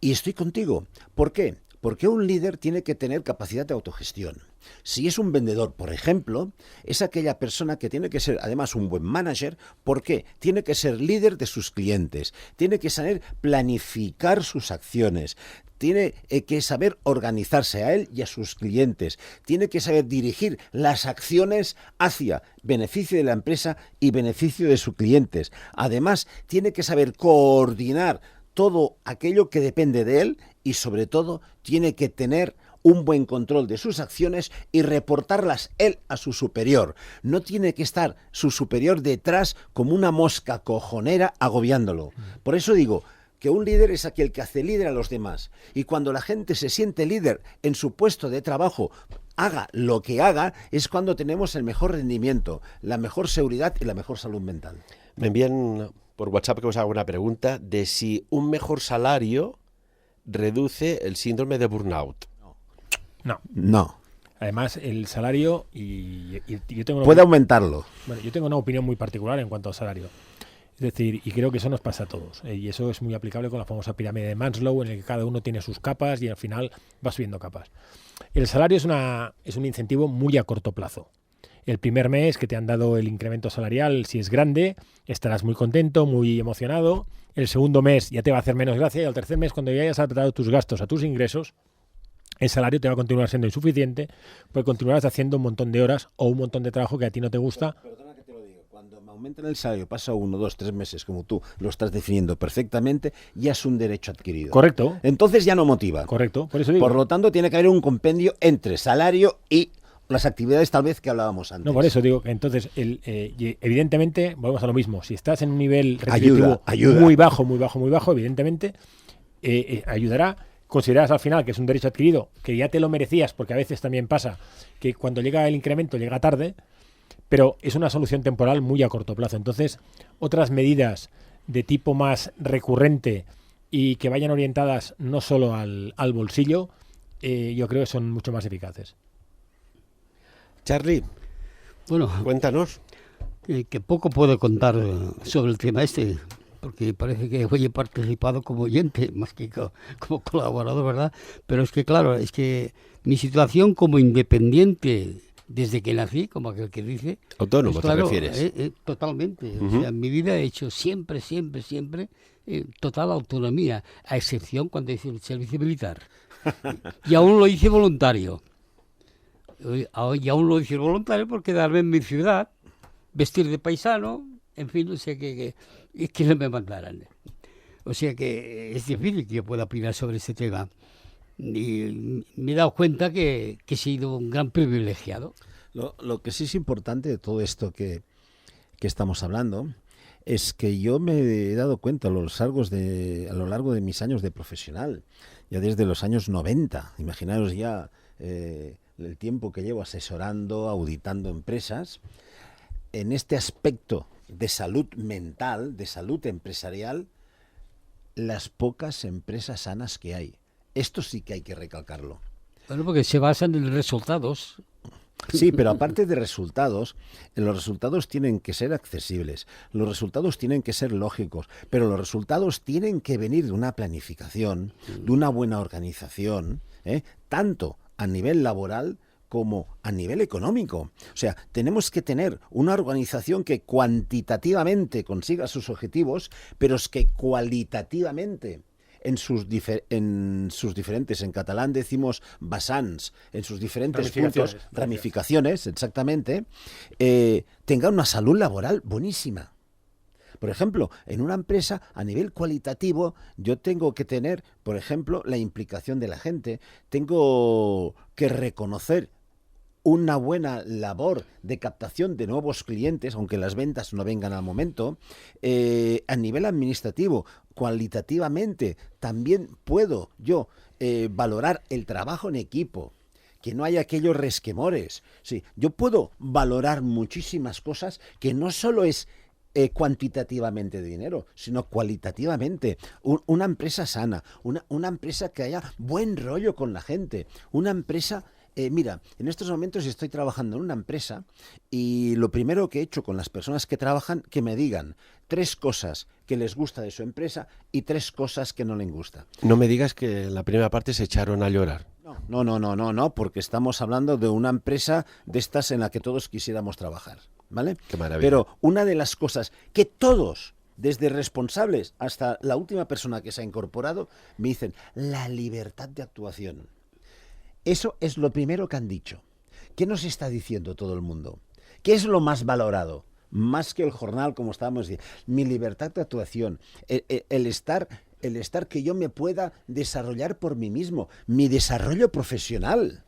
Y estoy contigo. ¿Por qué? Porque un líder tiene que tener capacidad de autogestión. Si es un vendedor, por ejemplo, es aquella persona que tiene que ser además un buen manager. ¿Por qué? Tiene que ser líder de sus clientes, tiene que saber planificar sus acciones, tiene que saber organizarse a él y a sus clientes, tiene que saber dirigir las acciones hacia beneficio de la empresa y beneficio de sus clientes. Además, tiene que saber coordinar todo aquello que depende de él y, sobre todo, tiene que tener un buen control de sus acciones y reportarlas él a su superior. No tiene que estar su superior detrás como una mosca cojonera agobiándolo. Por eso digo que un líder es aquel que hace líder a los demás. Y cuando la gente se siente líder en su puesto de trabajo, haga lo que haga, es cuando tenemos el mejor rendimiento, la mejor seguridad y la mejor salud mental. Me envían por WhatsApp que os haga una pregunta de si un mejor salario reduce el síndrome de burnout. No. Además, el salario y yo tengo puede aumentarlo. Bueno, yo tengo una opinión muy particular en cuanto al salario. Es decir, y creo que eso nos pasa a todos. Y eso es muy aplicable con la famosa pirámide de Maslow, en el que cada uno tiene sus capas y al final va subiendo capas. El salario es un incentivo muy a corto plazo. El primer mes que te han dado el incremento salarial, si es grande, estarás muy contento, muy emocionado. El segundo mes ya te va a hacer menos gracia y al tercer mes, cuando ya hayas adaptado tus gastos a tus ingresos, el salario te va a continuar siendo insuficiente, porque continuarás haciendo un montón de horas o un montón de trabajo que a ti no te gusta. Perdona que te lo diga, cuando me aumentan el salario, pasa 1, 2, 3 meses, como tú lo estás definiendo perfectamente, ya es un derecho adquirido. Correcto. Entonces ya no motiva. Correcto, por eso digo. Por lo tanto, tiene que haber un compendio entre salario y las actividades tal vez que hablábamos antes. No, por eso digo que entonces, evidentemente, volvemos a lo mismo. Si estás en un nivel retributivo ayuda. muy bajo, evidentemente, ayudará. Consideras al final que es un derecho adquirido, que ya te lo merecías, porque a veces también pasa que cuando llega el incremento llega tarde, pero es una solución temporal muy a corto plazo. Entonces, otras medidas de tipo más recurrente y que vayan orientadas no solo al bolsillo, yo creo que son mucho más eficaces. Charlie, Bueno, cuéntanos. que poco puedo contar sobre el tema este, porque parece que hoy he participado como oyente más que como colaborador, ¿verdad? Pero es que, claro, es que mi situación como independiente desde que nací, como aquel que dice... Autónomo, pues, claro, ¿te refieres? Totalmente. O sea, en mi vida he hecho siempre total autonomía, a excepción cuando hice el servicio militar. Y aún lo hice voluntario. Y aún lo hice voluntario por quedarme en mi ciudad, vestir de paisano, en fin, o sea que no me mandaran. O sea que es difícil que yo pueda opinar sobre este tema. Y me he dado cuenta que he sido un gran privilegiado. Lo que sí es importante de todo esto que estamos hablando es que yo me he dado cuenta a lo largo de mis años de profesional, ya desde los años 90, imaginaros ya el tiempo que llevo asesorando, auditando empresas, en este aspecto de salud mental, de salud empresarial, las pocas empresas sanas que hay. Esto sí que hay que recalcarlo. Bueno, porque se basan en resultados. Sí, pero aparte de resultados, los resultados tienen que ser accesibles, los resultados tienen que ser lógicos, pero los resultados tienen que venir de una planificación, de una buena organización, tanto a nivel laboral como a nivel económico. O sea, tenemos que tener una organización que cuantitativamente consiga sus objetivos, pero es que cualitativamente en sus diferentes, en catalán decimos vessants, en sus diferentes puntos, ramificaciones, exactamente, tenga una salud laboral buenísima. Por ejemplo, en una empresa, a nivel cualitativo, yo tengo que tener, por ejemplo, la implicación de la gente, tengo que reconocer una buena labor de captación de nuevos clientes, aunque las ventas no vengan al momento. A nivel administrativo, cualitativamente, también puedo yo valorar el trabajo en equipo, que no haya aquellos resquemores. Sí, yo puedo valorar muchísimas cosas que no solo es cuantitativamente de dinero, sino cualitativamente. Una empresa sana, una empresa que haya buen rollo con la gente, una empresa... mira, en estos momentos estoy trabajando en una empresa y lo primero que he hecho con las personas que trabajan, que me digan 3 cosas que les gusta de su empresa y 3 cosas que no les gusta. No me digas que en la primera parte se echaron a llorar. No, porque estamos hablando de una empresa de estas en la que todos quisiéramos trabajar, ¿vale? Qué maravilla. Pero una de las cosas que todos, desde responsables hasta la última persona que se ha incorporado, me dicen, la libertad de actuación. Eso es lo primero que han dicho. ¿Qué nos está diciendo todo el mundo? ¿Qué es lo más valorado? Más que el jornal, como estábamos diciendo. Mi libertad de actuación. El estar que yo me pueda desarrollar por mí mismo. Mi desarrollo profesional.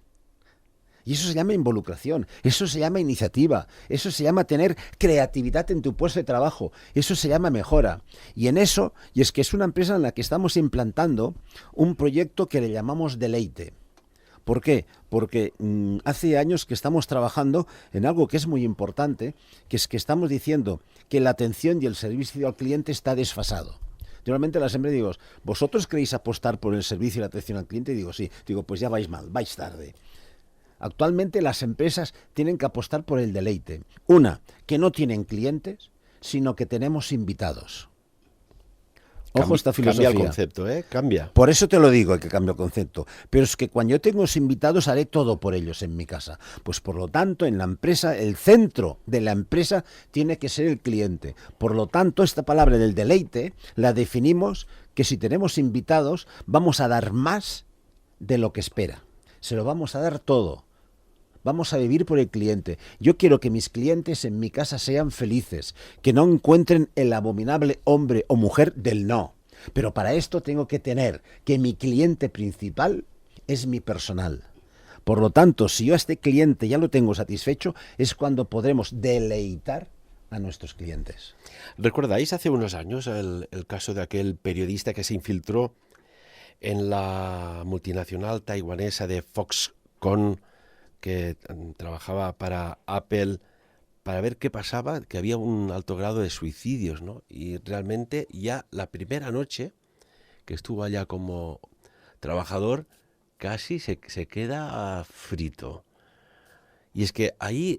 Y eso se llama involucración. Eso se llama iniciativa. Eso se llama tener creatividad en tu puesto de trabajo. Eso se llama mejora. Y en eso, y es que es una empresa en la que estamos implantando un proyecto que le llamamos Deleite. ¿Por qué? Porque hace años que estamos trabajando en algo que es muy importante, que es que estamos diciendo que la atención y el servicio al cliente está desfasado. Normalmente la siempre digo, ¿vosotros queréis apostar por el servicio y la atención al cliente? Y digo, sí. Digo, pues ya vais mal, vais tarde. Actualmente las empresas tienen que apostar por el deleite. Una, que no tienen clientes, sino que tenemos invitados. Ojo esta filosofía. Cambia el concepto, cambia. Por eso te lo digo, que cambio el concepto. Pero es que cuando yo tengo los invitados haré todo por ellos en mi casa. Pues por lo tanto, en la empresa, el centro de la empresa tiene que ser el cliente. Por lo tanto, esta palabra del deleite la definimos que si tenemos invitados vamos a dar más de lo que espera. Se lo vamos a dar todo. Vamos a vivir por el cliente. Yo quiero que mis clientes en mi casa sean felices, que no encuentren el abominable hombre o mujer del no. Pero para esto tengo que tener que mi cliente principal es mi personal. Por lo tanto, si yo a este cliente ya lo tengo satisfecho, es cuando podremos deleitar a nuestros clientes. ¿Recordáis hace unos años el caso de aquel periodista que se infiltró en la multinacional taiwanesa de Foxconn, que trabajaba para Apple, para ver qué pasaba, que había un alto grado de suicidios, ¿no? Y realmente ya la primera noche que estuvo allá como trabajador, casi se queda frito. Y es que hay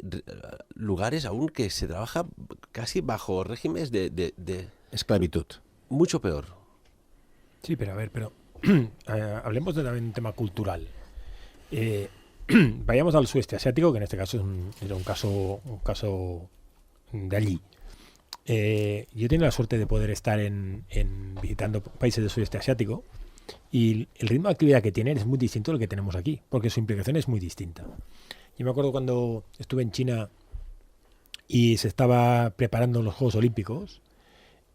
lugares aún que se trabaja casi bajo regímenes de esclavitud. Mucho peor. Sí, pero a ver, hablemos de también un tema cultural. Vayamos al sudeste asiático, que en este caso era un caso de allí. Yo he tenido la suerte de poder estar visitando países del sudeste asiático y el ritmo de actividad que tienen es muy distinto al que tenemos aquí, porque su implicación es muy distinta. Yo me acuerdo cuando estuve en China y se estaba preparando los Juegos Olímpicos,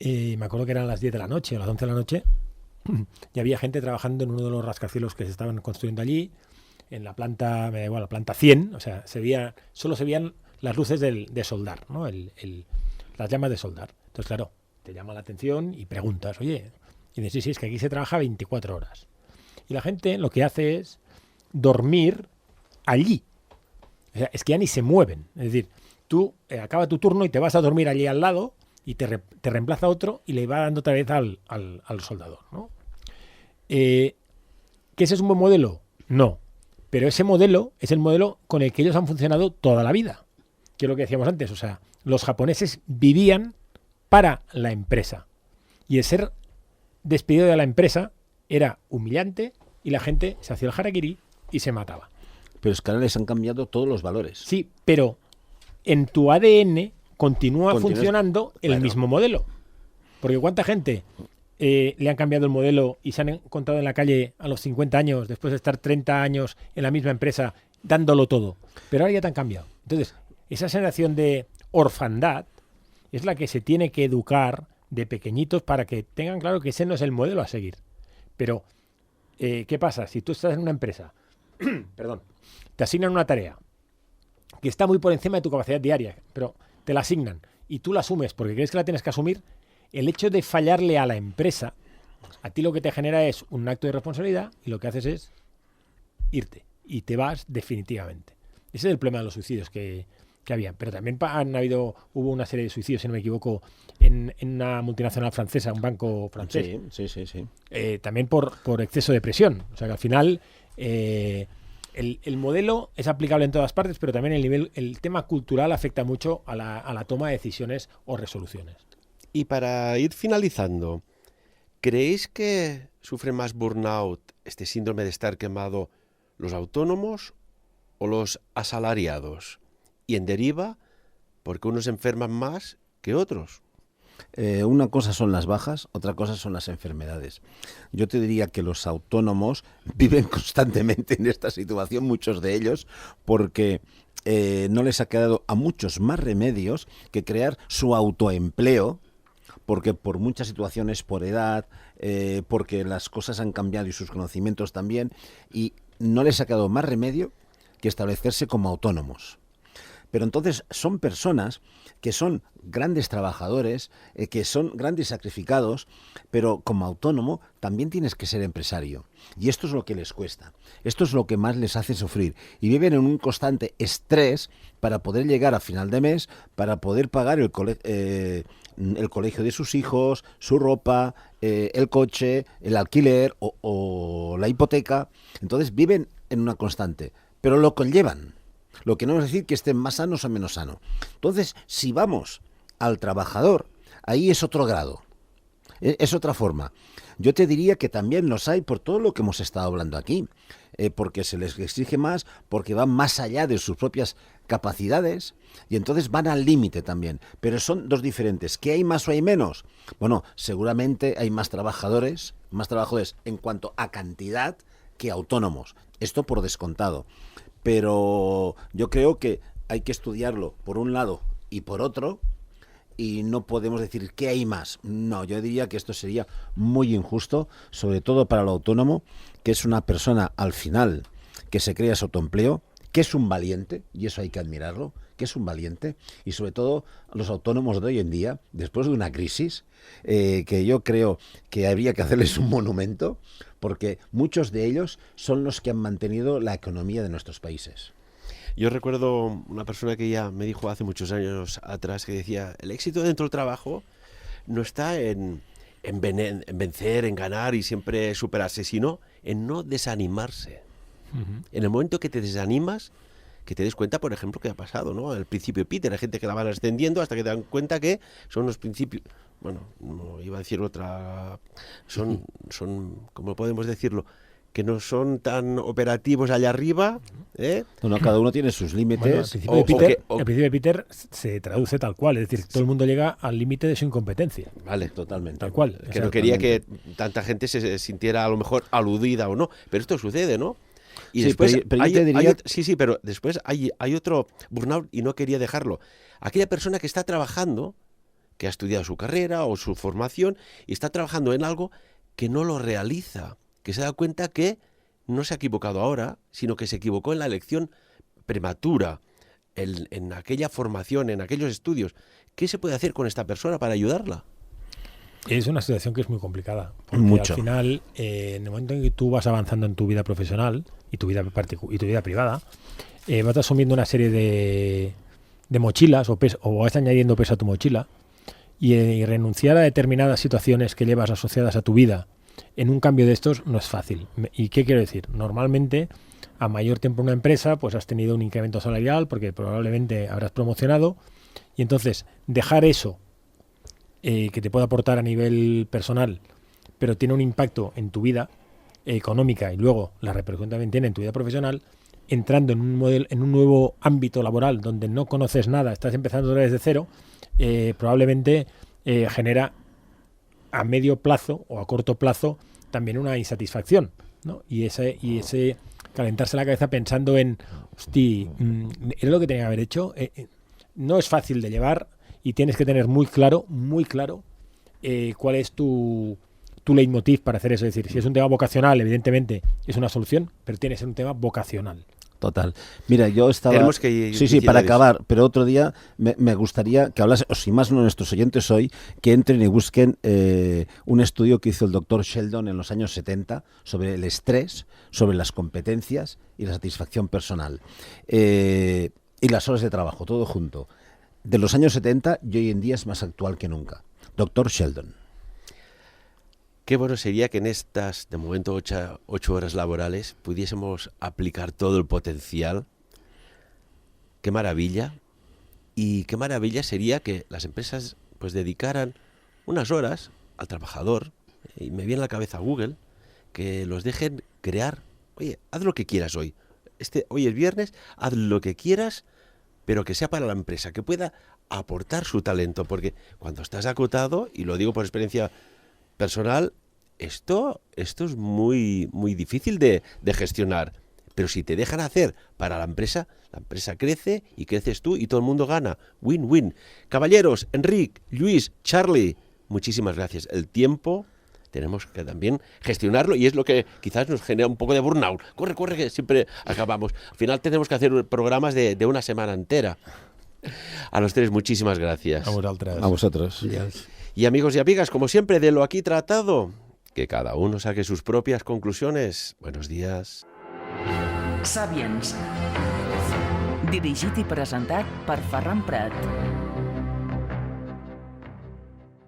me acuerdo que eran las 10 de la noche o las 11 de la noche, y había gente trabajando en uno de los rascacielos que se estaban construyendo allí, en la planta, me da igual, la planta 100, o sea, solo se veían las luces de soldar, ¿no? Las llamas de soldar. Entonces, claro, te llama la atención y preguntas, oye, y dices, sí, es que aquí se trabaja 24 horas. Y la gente lo que hace es dormir allí. O sea, es que ya ni se mueven. Es decir, tú acaba tu turno y te vas a dormir allí al lado y te reemplaza otro y le va dando otra vez al soldador, ¿no? ¿Que ese es un buen modelo? No. Pero ese modelo es el modelo con el que ellos han funcionado toda la vida. Que es lo que decíamos antes. O sea, los japoneses vivían para la empresa. Y el ser despedido de la empresa era humillante y la gente se hacía el harakiri y se mataba. Pero es que ahora les han cambiado todos los valores. Sí, pero en tu ADN continúa funcionando el claro. mismo modelo. Porque ¿cuánta gente le han cambiado el modelo y se han encontrado en la calle a los 50 años, después de estar 30 años en la misma empresa, dándolo todo? Pero ahora ya te han cambiado. Entonces, esa sensación de orfandad es la que se tiene que educar de pequeñitos para que tengan claro que ese no es el modelo a seguir. Pero, ¿qué pasa? Si tú estás en una empresa, perdón, te asignan una tarea que está muy por encima de tu capacidad diaria, pero te la asignan y tú la asumes porque crees que la tienes que asumir, el hecho de fallarle a la empresa, a ti lo que te genera es un acto de responsabilidad y lo que haces es irte y te vas definitivamente. Ese es el problema de los suicidios que había. Pero también hubo una serie de suicidios, si no me equivoco, en una multinacional francesa, un banco francés. Sí. También por exceso de presión. O sea que al final el modelo es aplicable en todas partes, pero también el tema cultural afecta mucho a la toma de decisiones o resoluciones. Y para ir finalizando, ¿creéis que sufren más burnout, este síndrome de estar quemado, los autónomos o los asalariados? Y en deriva, porque unos enferman más que otros. Una cosa son las bajas, otra cosa son las enfermedades. Yo te diría que los autónomos viven constantemente en esta situación, muchos de ellos, porque no les ha quedado a muchos más remedios que crear su autoempleo, porque por muchas situaciones, por edad, porque las cosas han cambiado y sus conocimientos también, y no les ha quedado más remedio que establecerse como autónomos. Pero entonces son personas que son grandes trabajadores, que son grandes sacrificados, pero como autónomo también tienes que ser empresario. Y esto es lo que les cuesta. Esto es lo que más les hace sufrir. Y viven en un constante estrés para poder llegar a final de mes, para poder pagar el colegio de sus hijos, su ropa, el coche, el alquiler o la hipoteca. Entonces viven en una constante, pero lo conllevan. Lo que no es decir que estén más sanos o menos sanos. Entonces, si vamos al trabajador, ahí es otro grado, es otra forma. Yo te diría que también los hay por todo lo que hemos estado hablando aquí, porque se les exige más, porque van más allá de sus propias capacidades y entonces van al límite también. Pero son dos diferentes. ¿Qué hay más o hay menos? Bueno, seguramente hay más trabajadores en cuanto a cantidad que autónomos. Esto por descontado. Pero yo creo que hay que estudiarlo por un lado y por otro y no podemos decir que hay más. No, yo diría que esto sería muy injusto, sobre todo para el autónomo, que es una persona al final que se crea su autoempleo, que es un valiente, y eso hay que admirarlo, que es un valiente, y sobre todo los autónomos de hoy en día, después de una crisis, que yo creo que habría que hacerles un monumento, porque muchos de ellos son los que han mantenido la economía de nuestros países. Yo recuerdo una persona que ya me dijo hace muchos años atrás que decía, el éxito dentro del trabajo no está en vencer, en ganar y siempre superarse, sino en no desanimarse. Uh-huh. En el momento que te desanimas, que te des cuenta, por ejemplo, que ha pasado, ¿no? El principio Peter, hay gente que la van ascendiendo hasta que te dan cuenta que son los principios, bueno, no iba a decir otra, son ¿cómo podemos decirlo? Que no son tan operativos allá arriba, ¿eh? No, cada uno tiene sus límites. Bueno, el principio de Peter se traduce tal cual, es decir, todo el mundo llega al límite de su incompetencia. Vale, totalmente. Tal cual. Que no quería que tanta gente se sintiera a lo mejor aludida o no, pero esto sucede, ¿no? Y sí, después pero después hay otro burnout y no quería dejarlo. Aquella persona que está trabajando, que ha estudiado su carrera o su formación y está trabajando en algo que no lo realiza, que se da cuenta que no se ha equivocado ahora, sino que se equivocó en la elección prematura, en aquella formación, en aquellos estudios. ¿Qué se puede hacer con esta persona para ayudarla? Es una situación que es muy complicada. Porque mucho. Al final, en el momento en que tú vas avanzando en tu vida profesional y tu vida privada, vas asumiendo una serie de de mochilas o vas añadiendo peso a tu mochila y renunciar a determinadas situaciones que llevas asociadas a tu vida en un cambio de estos no es fácil. ¿Y qué quiero decir? Normalmente, a mayor tiempo en una empresa, pues has tenido un incremento salarial porque probablemente habrás promocionado y entonces dejar eso que te puede aportar a nivel personal, pero tiene un impacto en tu vida económica y luego la repercusión también tiene en tu vida profesional, entrando en un nuevo ámbito laboral donde no conoces nada, estás empezando desde cero, probablemente genera a medio plazo o a corto plazo también una insatisfacción, ¿no? Y ese calentarse la cabeza pensando en, hostia, ¿es lo que tenía que haber hecho? No es fácil de llevar y tienes que tener muy claro cuál es tu leitmotiv para hacer eso. Es decir, si es un tema vocacional, evidentemente es una solución, pero tiene que ser un tema vocacional. Total. Mira, yo estaba... Tenemos que Sí, para acabar, pero otro día me gustaría que hablas, o si más no nuestros oyentes hoy, que entren y busquen un estudio que hizo el doctor Sheldon en los años 70 sobre el estrés, sobre las competencias y la satisfacción personal. Y las horas de trabajo, todo junto. De los años 70 y hoy en día es más actual que nunca. Doctor Sheldon. Qué bueno sería que en estas, de momento, 8 horas laborales pudiésemos aplicar todo el potencial. Qué maravilla. Y qué maravilla sería que las empresas pues dedicaran unas horas al trabajador. Y me viene a la cabeza Google, que los dejen crear. Oye, haz lo que quieras hoy. Hoy es viernes, haz lo que quieras, pero que sea para la empresa, que pueda aportar su talento. Porque cuando estás acotado, y lo digo por experiencia personal, esto es muy, muy difícil de gestionar. Pero si te dejan hacer para la empresa crece y creces tú y todo el mundo gana. Win-win. Caballeros, Enric, Luis, Charlie, muchísimas gracias. El tiempo tenemos que también gestionarlo y es lo que quizás nos genera un poco de burnout. Corre, que siempre acabamos. Al final tenemos que hacer programas de una semana entera. A los tres, muchísimas gracias. A vosotros. Adiós. Y amigos y amigas, como siempre, de lo aquí tratado, que cada uno saque sus propias conclusiones. Buenos días. Sapiens. Dirigit i presentat per Ferran Prat.